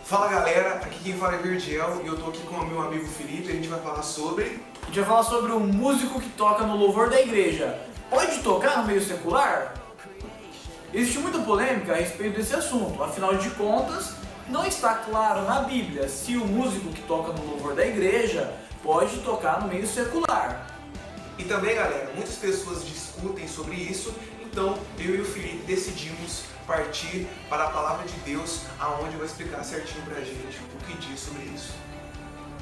Fala galera, aqui quem fala é Virgel e eu tô aqui com o meu amigo Felipe e a gente vai falar sobre... A gente vai falar sobre um músico que toca no louvor da igreja. Pode tocar no meio secular? Existe muita polêmica a respeito desse assunto, afinal de contas, não está claro na Bíblia se o músico que toca no louvor da igreja pode tocar no meio secular. E também galera, muitas pessoas discutem sobre isso, então eu e o Felipe decidimos partir para a palavra de Deus, aonde eu vou explicar certinho pra gente o que diz sobre isso.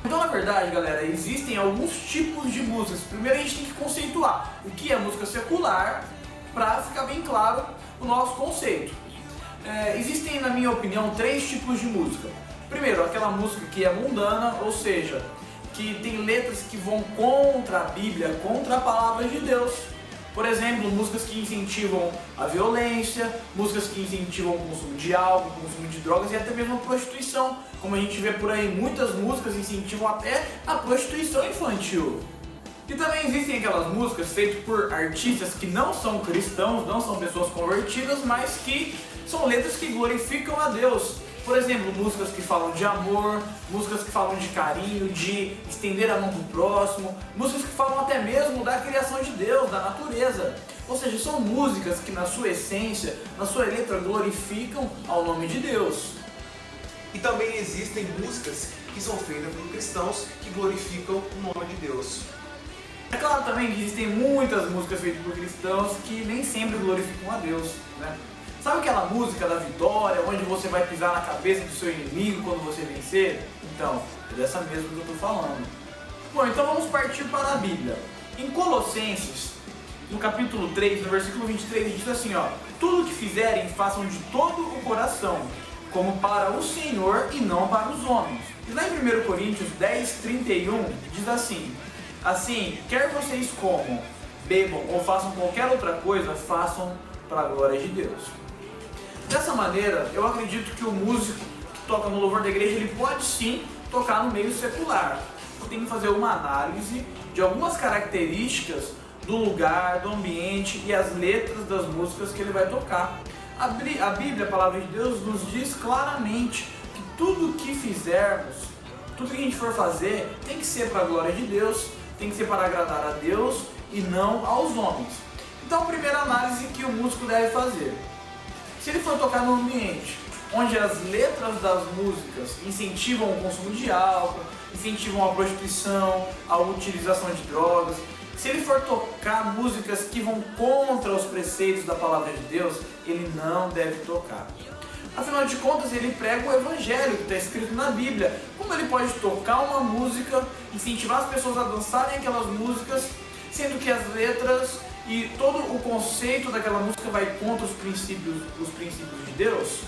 Então, na verdade, galera, existem alguns tipos de músicas. Primeiro a gente tem que conceituar o que é música secular, para ficar bem claro o nosso conceito. Existem, na minha opinião, 3 tipos de música. Primeiro, aquela música que é mundana, ou seja, que tem letras que vão contra a Bíblia, contra a palavra de Deus. Por exemplo, músicas que incentivam a violência, músicas que incentivam o consumo de álcool, o consumo de drogas e até mesmo a prostituição. Como a gente vê por aí, muitas músicas incentivam até a prostituição infantil. E também existem aquelas músicas feitas por artistas que não são cristãos, não são pessoas convertidas, mas que são letras que glorificam a Deus. Por exemplo, músicas que falam de amor, músicas que falam de carinho, de estender a mão pro próximo, músicas que falam até mesmo da criação de Deus, da natureza. Ou seja, são músicas que na sua essência, na sua letra, glorificam ao nome de Deus. E também existem músicas que são feitas por cristãos que glorificam o nome de Deus. É claro também que existem muitas músicas feitas por cristãos que nem sempre glorificam a Deus, né? Sabe aquela música da vitória, onde você vai pisar na cabeça do seu inimigo quando você vencer? Então, é dessa mesmo que eu estou falando. Bom, então vamos partir para a Bíblia. Em Colossenses, no capítulo 3, no versículo 23, diz assim, ó: tudo o que fizerem, façam de todo o coração, como para o Senhor e não para os homens. E lá em 1 Coríntios 10, 31, diz assim: assim, quer vocês comam, bebam ou façam qualquer outra coisa, façam para a glória de Deus. Dessa maneira, eu acredito que o músico que toca no louvor da igreja, ele pode sim tocar no meio secular. Tem que fazer uma análise de algumas características do lugar, do ambiente e as letras das músicas que ele vai tocar. A Bíblia, a palavra de Deus, nos diz claramente que tudo que fizermos, tudo que a gente for fazer, tem que ser para a glória de Deus, tem que ser para agradar a Deus e não aos homens. Então, a primeira análise que o músico deve fazer: se ele for tocar num ambiente onde as letras das músicas incentivam o consumo de álcool, incentivam a prostituição, a utilização de drogas, se ele for tocar músicas que vão contra os preceitos da palavra de Deus, ele não deve tocar. Afinal de contas, ele prega o evangelho que está escrito na Bíblia. Como ele pode tocar uma música, incentivar as pessoas a dançarem aquelas músicas, sendo que as letras e todo o conceito daquela música vai contra os princípios de Deus?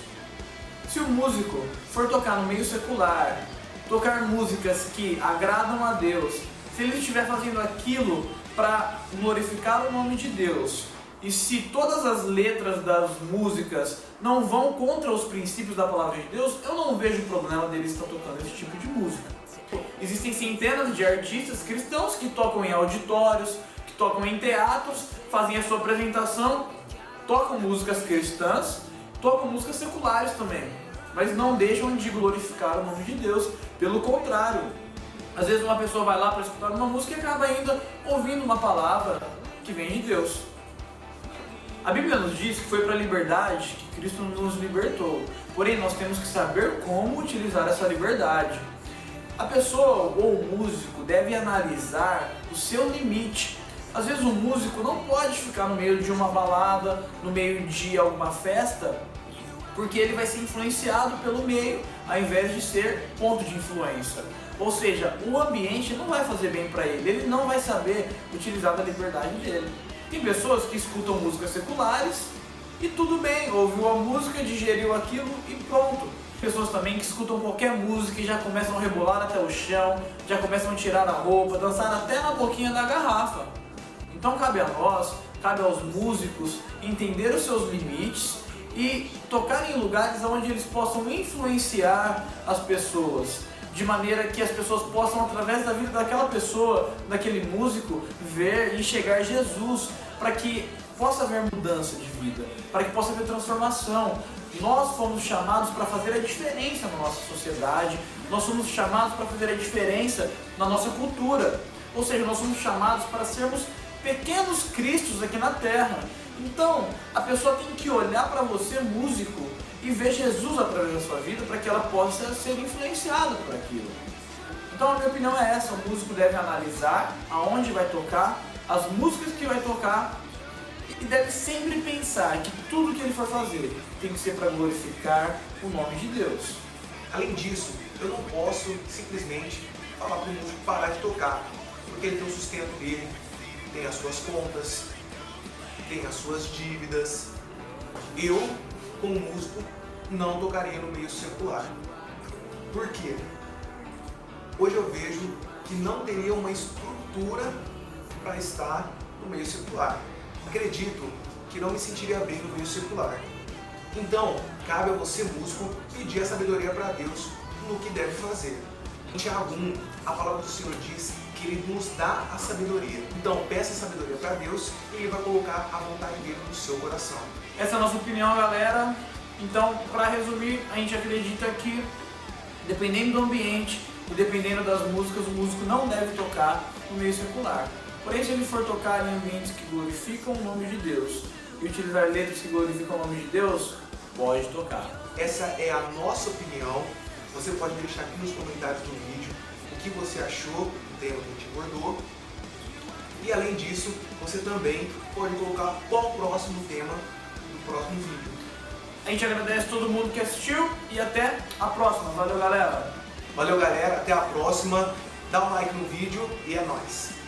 Se o músico for tocar no meio secular, tocar músicas que agradam a Deus, se ele estiver fazendo aquilo para glorificar o nome de Deus, e se todas as letras das músicas não vão contra os princípios da palavra de Deus, eu não vejo problema dele estar tocando esse tipo de música. Existem centenas de artistas cristãos que tocam em auditórios, que tocam em teatros, fazem a sua apresentação, tocam músicas cristãs, tocam músicas seculares também, mas não deixam de glorificar o nome de Deus. Pelo contrário, às vezes uma pessoa vai lá para escutar uma música e acaba ainda ouvindo uma palavra que vem de Deus. A Bíblia nos diz que foi para a liberdade que Cristo nos libertou, porém nós temos que saber como utilizar essa liberdade. A pessoa ou o músico deve analisar o seu limite. Às vezes o músico não pode ficar no meio de uma balada, no meio de alguma festa, porque ele vai ser influenciado pelo meio, ao invés de ser ponto de influência. Ou seja, o ambiente não vai fazer bem para ele não vai saber utilizar da liberdade dele. Tem pessoas que escutam músicas seculares e tudo bem, ouviu a música, digeriu aquilo e pronto. Pessoas também que escutam qualquer música e já começam a rebolar até o chão, já começam a tirar a roupa, dançar até na boquinha da garrafa. Então cabe a nós, cabe aos músicos entender os seus limites e tocar em lugares onde eles possam influenciar as pessoas, de maneira que as pessoas possam, através da vida daquela pessoa, daquele músico, ver e enxergar Jesus, para que possa haver mudança de vida, para que possa haver transformação, nós fomos chamados para fazer a diferença na nossa sociedade, nós somos chamados para fazer a diferença na nossa cultura. Ou seja, nós somos chamados para sermos pequenos cristos aqui na terra. Então, a pessoa tem que olhar para você, músico, e ver Jesus através da sua vida para que ela possa ser influenciada por aquilo. Então, a minha opinião é essa: o músico deve analisar aonde vai tocar, as músicas que vai tocar, e deve sempre pensar que tudo que ele for fazer tem que ser para glorificar o nome de Deus. Além disso, eu não posso simplesmente falar para o músico parar de tocar, porque ele tem o sustento dele, tem as suas contas, tem as suas dívidas. Eu, como músico, não tocaria no meio secular. Por quê? Hoje eu vejo que não teria uma estrutura para estar no meio secular. Acredito que não me sentiria bem no meio secular. Então, cabe a você, músico, pedir a sabedoria para Deus no que deve fazer. Em Tiago 1, a palavra do Senhor diz que Ele nos dá a sabedoria. Então, peça a sabedoria para Deus e Ele vai colocar a vontade dele no seu coração. Essa é a nossa opinião, galera. Então, para resumir, a gente acredita que, dependendo do ambiente e dependendo das músicas, o músico não deve tocar no meio secular. Porém, se ele for tocar em ambientes que glorificam o nome de Deus e utilizar letras que glorificam o nome de Deus, pode tocar. Essa é a nossa opinião. Você pode deixar aqui nos comentários do vídeo o que você achou do tema que a gente abordou. E além disso, você também pode colocar qual o próximo tema do próximo vídeo. A gente agradece a todo mundo que assistiu e até a próxima. Valeu, galera! Valeu, galera. Até a próxima. Dá um like no vídeo e é nóis.